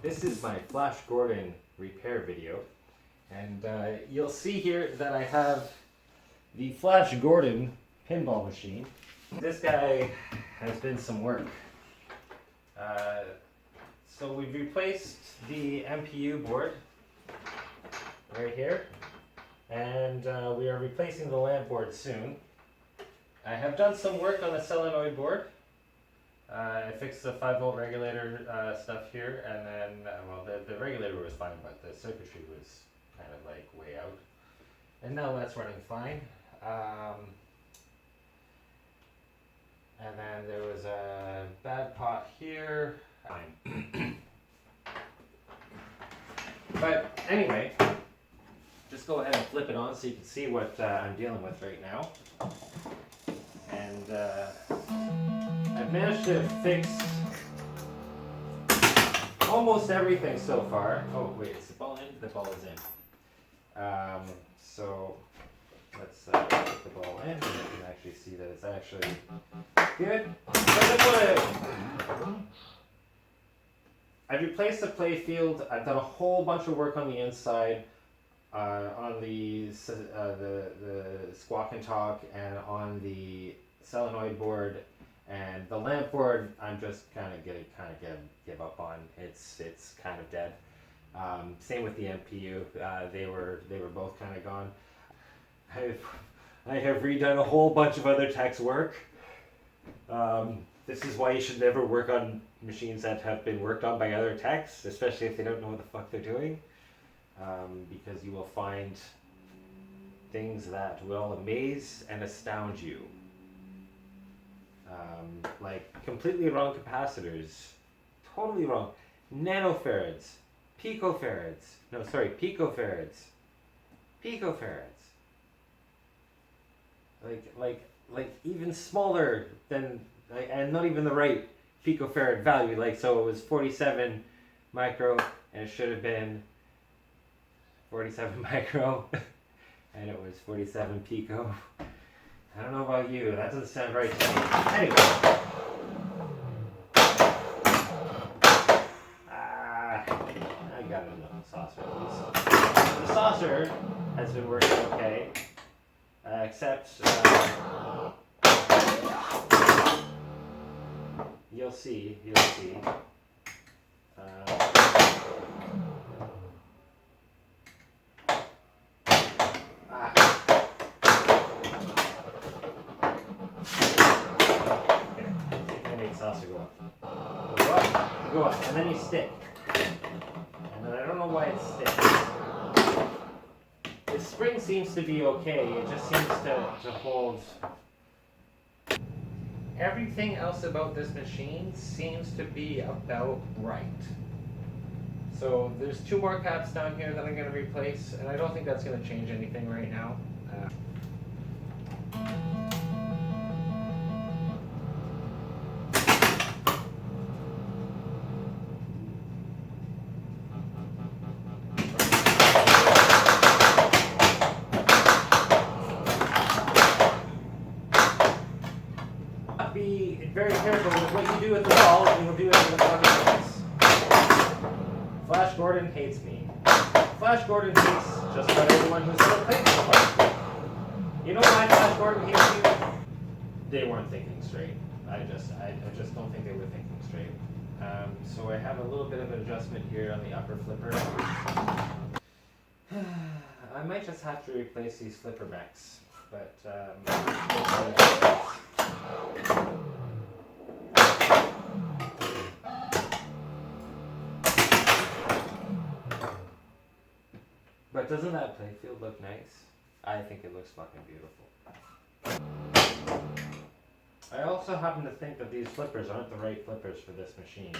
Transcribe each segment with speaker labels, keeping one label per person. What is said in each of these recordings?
Speaker 1: This is my Flash Gordon repair video, and you'll see here that I have the Flash Gordon pinball machine. This guy has been some work. So we've replaced the MPU board right here, and we are replacing the lamp board soon. I have done some work on the solenoid board. I fixed the 5-volt regulator stuff here, and then, well, the regulator was fine, but the circuitry was kind of like way out. And now that's running fine. And then there was a bad pot here. Fine. But anyway, just go ahead and flip it on so you can see what I'm dealing with right now. And I've managed to fix almost everything so far. Oh wait, is the ball in? The ball is in. So let's put the ball in, and you can actually see that it's actually good. I've replaced the play field. I've done a whole bunch of work on the inside, on the squawk and talk, and on the solenoid board. And the lamp board, I'm just kind of give up on. It's kind of dead. Same with the MPU. They were both kind of gone. I have redone a whole bunch of other techs' work. This is why you should never work on machines that have been worked on by other techs, especially if they don't know what the fuck they're doing, because you will find things that will amaze and astound you. Like completely wrong capacitors, totally wrong, nanofarads, picofarads, picofarads, like even smaller than, and not even the right picofarad value. Like, so it was 47 micro and it should have been 47 micro and it was 47 pico. I don't know about you, that doesn't sound right to me. Anyway. I got enough saucer at least. The saucer has been working okay, except you'll see. Saucer go up, and then you stick. And then I don't know why it sticks. The spring seems to be okay, it just seems to hold. Everything else about this machine seems to be about right. So there's 2 more caps down here that I'm going to replace, and I don't think that's going to change anything right now. Be very careful with what you do with the ball, and you'll do it in the fucking place. Flash Gordon hates me. Flash Gordon hates just about everyone who's ever played before. You know why Flash Gordon hates you? They weren't thinking straight. I just don't think they were thinking straight. So I have a little bit of an adjustment here on the upper flipper. I might just have to replace these flipper mechs, but But doesn't that playfield look nice? I think it looks fucking beautiful. I also happen to think that these flippers aren't the right flippers for this machine.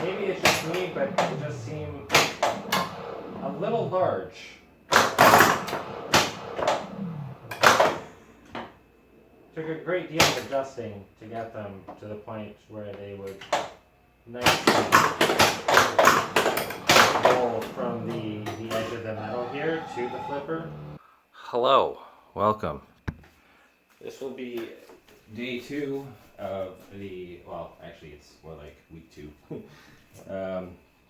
Speaker 1: Maybe it's just me, but they just seem a little large. Took a great deal of adjusting to get them to the point where they would nicely roll from the edge of the metal here to the flipper. Hello, welcome. This will be day 2 of the, well, actually it's more like week 2,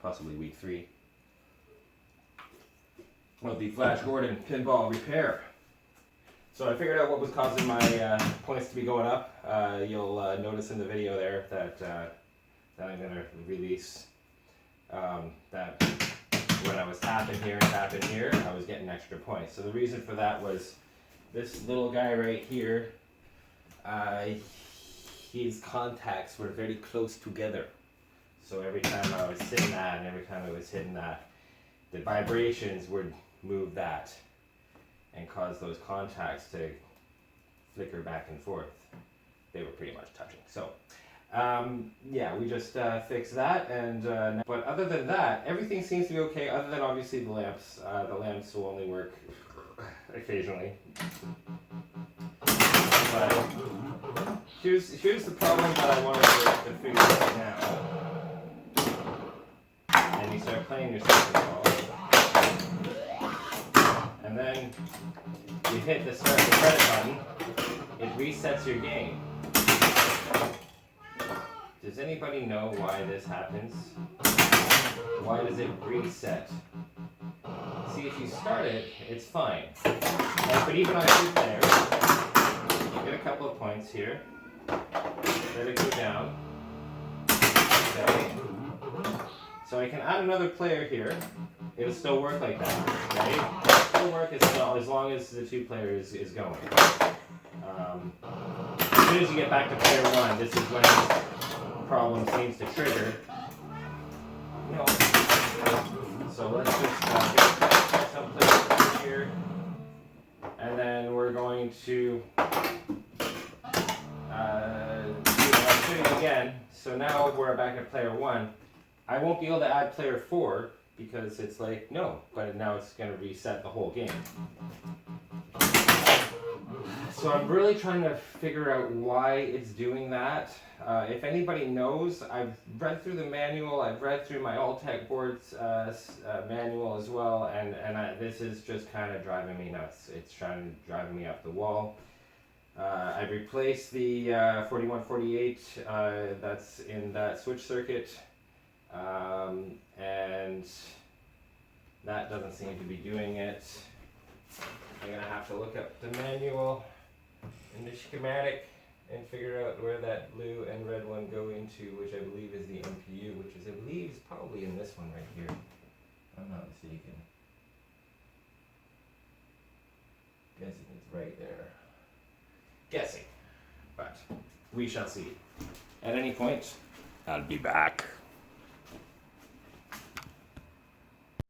Speaker 1: possibly week 3, of the Flash Gordon Pinball repair. So I figured out what was causing my points to be going up. You'll notice in the video there that I'm going to release that when I was tapping here and tapping here, I was getting extra points. So the reason for that was this little guy right here, his contacts were very close together. So every time I was hitting that and every time I was hitting that, the vibrations would move that and cause those contacts to flicker back and forth. They were pretty much touching. So yeah, we just fixed that, and but other than that, everything seems to be okay, other than obviously the lamps. The lamps will only work occasionally. But here's the problem that I wanted to figure out now. And you start playing your second ball, and then you hit the start the credit button, it resets your game. Does anybody know why this happens? Why does it reset? See, if you start it, it's fine. But even on 2 players, you get a couple of points here. Let it go down. Okay. So I can add another player here. It'll still work like that, right? It'll still work as long as the 2 players is going. As soon as you get back to player 1, this is when the problem seems to trigger. No. So let's just get some players here, and then we're going to do it again. So now we're back at player 1. I won't be able to add player 4 because it's like, no, but now it's going to reset the whole game. So I'm really trying to figure out why it's doing that. If anybody knows, I've read through the manual, I've read through my Alltech boards manual as well, and this is just kind of driving me nuts. It's driving me up the wall. I've replaced the 4148 that's in that switch circuit, and that doesn't seem to be doing it. I'm going to have to look up the manual and the schematic and figure out where that blue and red one go into, which I believe is the MPU, which is, I believe, is probably in this one right here. If I'm not mistaken. Guessing it's right there. Guessing. But we shall see. At any point, I'll be back.